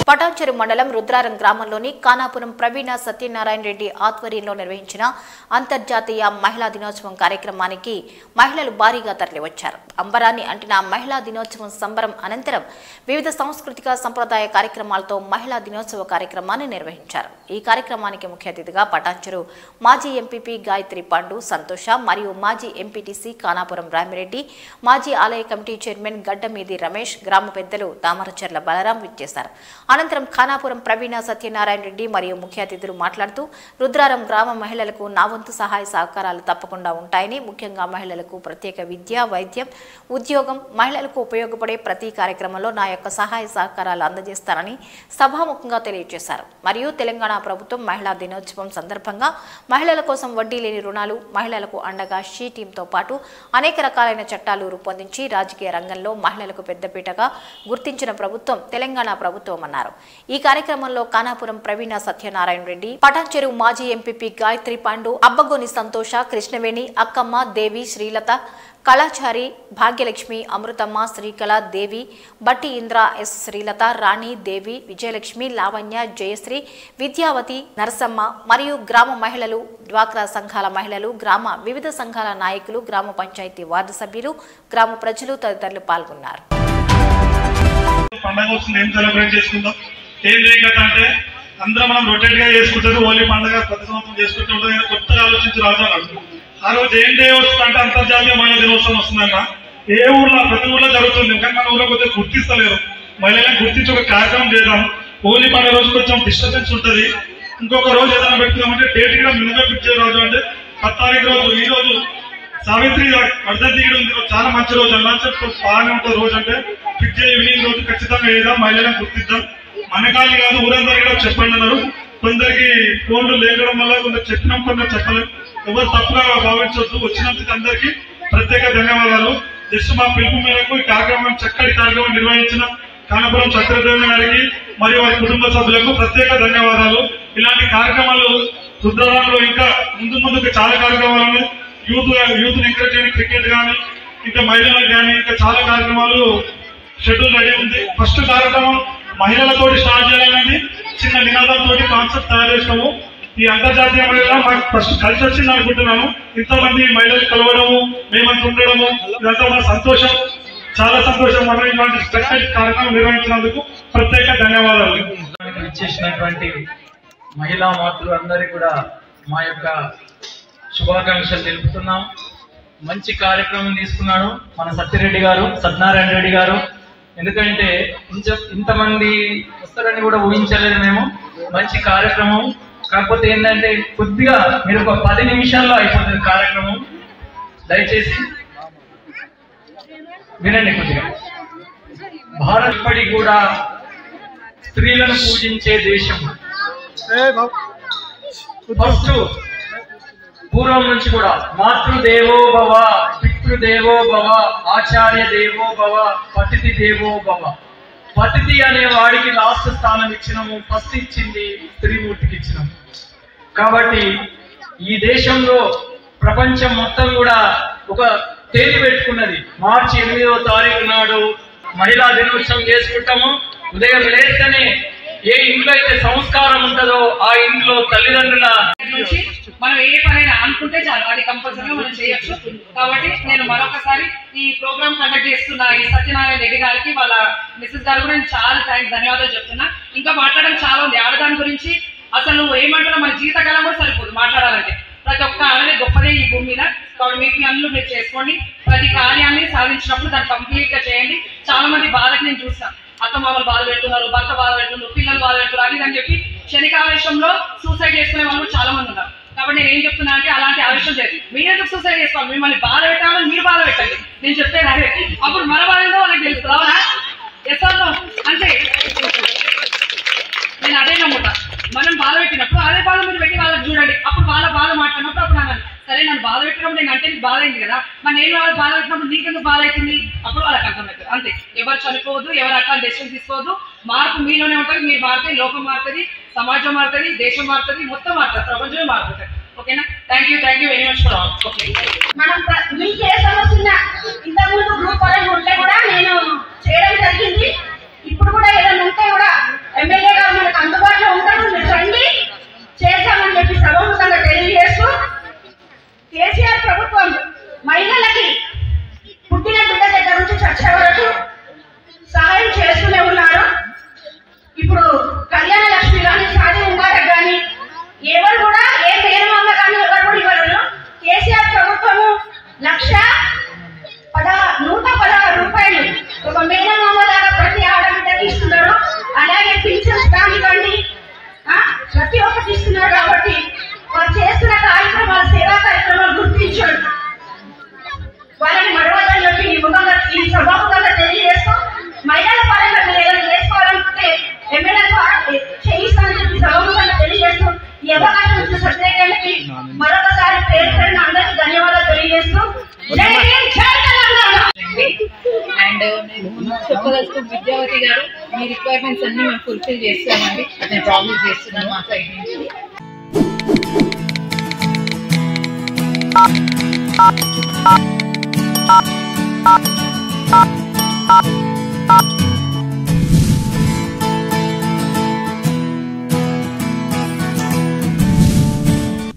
పటాన్చెరు మండలం రుద్రారం గ్రామంలోని కానాపురం ప్రవీణ సత్యనారాయణ రెడ్డి ఆధ్వర్యంలో నిర్వహించిన అంతర్జాతీయ మహిళా దినోత్సవం కార్యక్రమానికి మహిళలు భారీగా తరలివచ్చారు. అంబరాన్ని అంటిన మహిళా దినోత్సవం సంబరం అనంతరం వివిధ సాంస్కృతిక సంప్రదాయ కార్యక్రమాలతో మహిళా దినోత్సవ కార్యక్రమాన్ని నిర్వహించారు. ఈ కార్యక్రమానికి ముఖ్య అతిథిగా పటాన్చెరు మాజీ ఎంపీపీ గాయత్రి పండు సంతోష మరియు మాజీ ఎంపీటీసీ కానాపురం రామిరెడ్డి, మాజీ ఆలయ కమిటీ చైర్మన్ గడ్డమీది రమేష్, గ్రామ పెద్దలు దామరచర్ల బలరాం విచ్చేశారు. అనంతరం ఖానాపురం ప్రవీణ సత్యనారాయణ రెడ్డి మరియు ముఖ్య అతిథులు మాట్లాడుతూ రుద్రారం గ్రామ మహిళలకు నా వంతు సహాయ సహకారాలు తప్పకుండా ఉంటాయని, ముఖ్యంగా మహిళలకు ప్రత్యేక విద్య, వైద్యం, ఉద్యోగం, మహిళలకు ఉపయోగపడే ప్రతి కార్యక్రమంలో నా యొక్క సహాయ సహకారాలు అందజేస్తారని సభాముఖంగా తెలియజేశారు. మరియు తెలంగాణ ప్రభుత్వం మహిళా దినోత్సవం సందర్భంగా మహిళల కోసం వడ్డీ లేని రుణాలు, మహిళలకు అండగా షీ టీంతో పాటు అనేక రకాలైన చట్టాలు రూపొందించి రాజకీయ రంగంలో మహిళలకు పెద్దపీటగా గుర్తించిన ప్రభుత్వం తెలంగాణ ప్రభుత్వం అన్నారు. ఈ కార్యక్రమంలో కానాపురం ప్రవీణ సత్యనారాయణ రెడ్డి, పటాన్చెరు మాజీ ఎంపీపీ గాయత్రి పండు, అబ్బగోని సంతోష, కృష్ణవేణి, అక్కమ్మ, దేవి, శ్రీలత, కళాచారి, భాగ్యలక్ష్మి, అమృతమ్మ, శ్రీకళ, దేవి, బట్టి ఇంద్ర, ఎస్ శ్రీలత, రాణి, దేవి, విజయలక్ష్మి, లావణ్య, జయశ్రీ, విద్యావతి, నరసమ్మ మరియు గ్రామ మహిళలు, డ్వాక్రా సంఘాల మహిళలు, గ్రామ వివిధ సంఘాల నాయకులు, గ్రామ పంచాయతీ వార్డు సభ్యులు, గ్రామ ప్రజలు తదితరులు పాల్గొన్నారు. పండగ వస్తుంది, ఏం సెలబ్రేట్ చేసుకుందాం, ఏం చేయగలట అంటే అందరం మనం రొటేట్ గా చేసుకుంటారు. హోలీ పండుగ ప్రతి సంవత్సరం చేసుకుంటూ ఉంటుంది. కొత్తగా ఆలోచించి రాజు ఆ రోజు ఏం డే వస్తుందంటే అంతర్జాతీయ మహిళా దినోత్సవం వస్తుందన్న. ఏ ఊర్లో ప్రతి ఊర్లో జరుగుతుంది, కానీ మన ఊళ్ళో కొద్దిగా గుర్తిస్తలేరు. మహిళలను గుర్తించి ఒక కార్యక్రమం చేద్దాం. హోలీ పండుగ రోజు కొంచెం డిస్టర్బెన్స్ ఉంటుంది. ఇంకొక రోజు ఏదైనా పెట్టుకుందామంటే డేట్ కూడా మినిమం ఫిక్స్ చేయ రోజు అంటే 10 తారీఖు రోజు. ఈ రోజు సావిత్రి వర్ధంతి ఉంది, చాలా మంచి రోజు అన్న చెప్పి బాగానే ఉంటుంది. రోజు అంటే ఫిక్స్ ఈవినింగ్ రోజు ఖచ్చితంగా ఏదో మహిళలను గుర్తిద్దాం. మనకాలి కాదు, ఊరందరూ కూడా చెప్పండి అన్నారు. కొందరికి ఫోన్లు లేకడం వల్ల కొందరు చెప్పినాం, కొందరు చెప్పలేం. ఎవరు తప్పుగా భావించవద్దు. వచ్చినందుకు అందరికీ ప్రత్యేక ధన్యవాదాలు. జస్ట్ మా పిలుపు మేరకు ఈ కార్యక్రమం, చక్కటి కార్యక్రమం నిర్వహించిన కానాపురం సత్యనారాయణ గారికి మరియు వారి కుటుంబ సభ్యులకు ప్రత్యేక ధన్యవాదాలు. ఇలాంటి కార్యక్రమాలు రుద్రారంలో ఇంకా ముందుకు చాలా కార్యక్రమాలు, యూత్ ఎంకరేజ్ చేయడానికి క్రికెట్ కానీ, ఇంకా మహిళలకు కానీ ఇంకా చాలా కార్యక్రమాలు షెడ్యూల్ రెడీ ఉంది. ఫస్ట్ కార్యక్రమం మహిళలతో స్టార్ట్ చేయాలనేది చిన్న నినాదంతో కాన్సెప్ట్ తయారు చేసినాము. ఈ అంతర్జాతీయ మహిళ మాకు ఫస్ట్ కలిసి వచ్చింది అనుకుంటున్నాము. ఇంతమంది మహిళలు కలవడము, మేమంతా ఉండడము, ఇదంతా మన సంతోషం, చాలా సంతోషం. మనం ఇలాంటి చక్కటి కార్యక్రమం నిర్వహించినందుకు ప్రత్యేక ధన్యవాదాలు. ఇచ్చేసినటువంటి మహిళా మాతృలు అందరికీ కూడా మా యొక్క శుభాకాంక్షలు తెలుపుతున్నాం. మంచి కార్యక్రమం తీసుకున్నాడు మన సత్యనారాయణ రెడ్డి గారు. ఎందుకంటే ఇంతమంది వస్తారని కూడా ఊహించలేదు మేము. మంచి కార్యక్రమం. కాకపోతే ఏంటంటే కొద్దిగా మీరు ఒక 10 నిమిషాల్లో అయిపోతుంది కార్యక్రమం. దయచేసి వినండి కొద్దిగా. భారత్ ఇప్పటికి కూడా స్త్రీలను పూజించే దేశం. ఫస్ట్ పూర్వం నుంచి కూడా మాతృదేవో భవ, పితృదేవో భవ, ఆచార్య దేవో భవ, పతిథి దేవో భవ. పతిథి అనే వాడికి లాస్ట్ స్థానం ఇచ్చినాము. ఫస్ట్ ఇచ్చింది స్త్రీమూర్తికి ఇచ్చినాము. కాబట్టి ఈ దేశంలో ప్రపంచం మొత్తం కూడా ఒక తేదీ పెట్టుకున్నది. మార్చి 8వ తారీఖు నాడు మహిళా దినోత్సవం చేసుకుంటాము. ఉదయం లేస్తేనే ఏ ఇంట్లో అయితే సంస్కారం ఉంటుందో ఆ ఇంట్లో తల్లిదండ్రుల నుంచి మనం ఏ పనైనా అనుకుంటే చాలు, అది కంపల్సరీగా మనం చేయొచ్చు. కాబట్టి నేను మరొకసారి ఈ ప్రోగ్రామ్ కండక్ట్ చేస్తున్న ఈ సత్యనారాయణ రెడ్డి గారికి, వాళ్ళ మిస్సెస్ గారు కూడా నేను చాలా థ్యాంక్స్, ధన్యవాదాలు చెప్తున్నా. ఇంకా మాట్లాడడం చాలా ఉంది ఆడదాని గురించి. అసలు ఏమంటున్నా, మన జీవితకాలం కూడా సరిపోదు మాట్లాడాలంటే. ప్రతి ఒక్క ఆడనే గొప్పదే ఈ భూమి మీద. కాబట్టి మీకు అన్నులు మీరు చేసుకోండి. ప్రతి కార్యాన్ని సాధించినప్పుడు దాన్ని కంప్లీట్ గా చేయండి. చాలా మంది బాధకి నేను చూస్తాను, అత్తమామలు బాధ పెడుతున్నారు, భర్త బాధ పెడుతున్నారు, పిల్లలు బాధ పెడుతున్నారు, అది అని చెప్పి క్షణికావేశంలో సూసైడ్ చేసుకునే వాళ్ళు చాలా మంది ఉన్నారు. కాబట్టి నేను ఏం చెప్తున్నా అంటే అలాంటి ఆవేశం చేయాలి. మీరెందుకు సూసైడ్ చేసుకోవాలి? మిమ్మల్ని బాధ పెట్టాలని మీరు బాధ పెట్టండి. నేను చెప్పేది అదే. అప్పుడు మన బాధ ఏందో వాళ్ళకి తెలుస్తుంది. అవునా? ఎస్ఆర్ అంటే నేను అదే నమ్ముతా. మనం బాధ పెట్టినప్పుడు అదే బాధ మీరు పెట్టి వాళ్ళకి చూడండి. అప్పుడు వాళ్ళ బాధ మాట్లాడినప్పుడు అప్పుడు అన్నాను, సరే నన్ను బాధ పెట్టినప్పుడు నేను అంటే నీకు బాధ అయింది కదా, మరి నేను వాళ్ళకి బాధ పెట్టినప్పుడు నీకెందుకు బాధ అవుతుంది? అప్పుడు వాళ్ళకి అర్థమవుతుంది. అంతే. ఎవరు చనిపోవద్దు, ఎవరు అట్లా డెసిషన్ తీసుకోవద్దు. మార్పు మీలోనే ఉంటుంది. మీరు మారితే లోకం మారుతుంది, సమాజం మారుతుంది, దేశం మారుతుంది, మొత్తం మారుతుంది, ప్రపంచమే మారుతుంది. ఓకేనా? Thank you very much for all. Okay, మనం మీకు ఏ సమస్య ఇంతకుముందు గ్రూప్ ఉంటే కూడా నేను చేయడం జరిగింది. ఇప్పుడు కూడా ఏదైనా ఉంటే కూడా ఎమ్మెల్యే గారు మనకు అందుబాటులో ఉంటారు, మీరు రండి చేద్దామని చెప్పి సభాముఖంగా తెలియజేస్తూ కేసీఆర్ ప్రభుత్వం మహిళలకి పుట్టిన బిడ్డ దగ్గర నుంచి చచ్చే వరకు సహాయం చేస్తూనే ఉన్నారు. ఇప్పుడు కళ్యాణ లక్ష్మి కానీ షాదీ ముబారక్ కానీ ఎవరు కూడా ఏ మేనమామ కానీ ఎవరు కూడా ఇవ్వరు. కేసీఆర్ ప్రభుత్వము 116 రూపాయలు ఒక మేనమామ లాగా ప్రతి ఆడబిడ్డకి ఇస్తున్నారు. అలాగే పింఛన్స్ కానివ్వండి ప్రతి ఒక్కటి ఇస్తున్నారు. కాబట్టి వారు చేస్తున్న కార్యక్రమాలు సేవా కార్యక్రమాలు గుర్తించారు. వాళ్ళని మరవదని చెప్పి ఈ సభాముఖంగా తెలియజేస్తూ మహిళల పరంగా మీరు ఏదైనా చేసుకోవాలనుకుంటే ఎమ్మెల్యే ద్వారా చేయిస్తానని చెప్పి సభాముఖంగా తెలియజేస్తూ ఈ అవకాశం ఇచ్చిన సత్యకి మరొకసారి పేరు పేరున అందరికీ ధన్యవాదాలు తెలియజేస్తూ జై హింద్ జై తెలంగాణ. అండ్ చెప్పదలుచుకున్న విద్యావతి గారు, మీ రిక్వైర్మెంట్స్ అన్ని మేము ఫుల్ఫిల్ చేస్తామండి. నేను ప్రామిస్ చేస్తున్నాను మా సైడ్ నుంచి.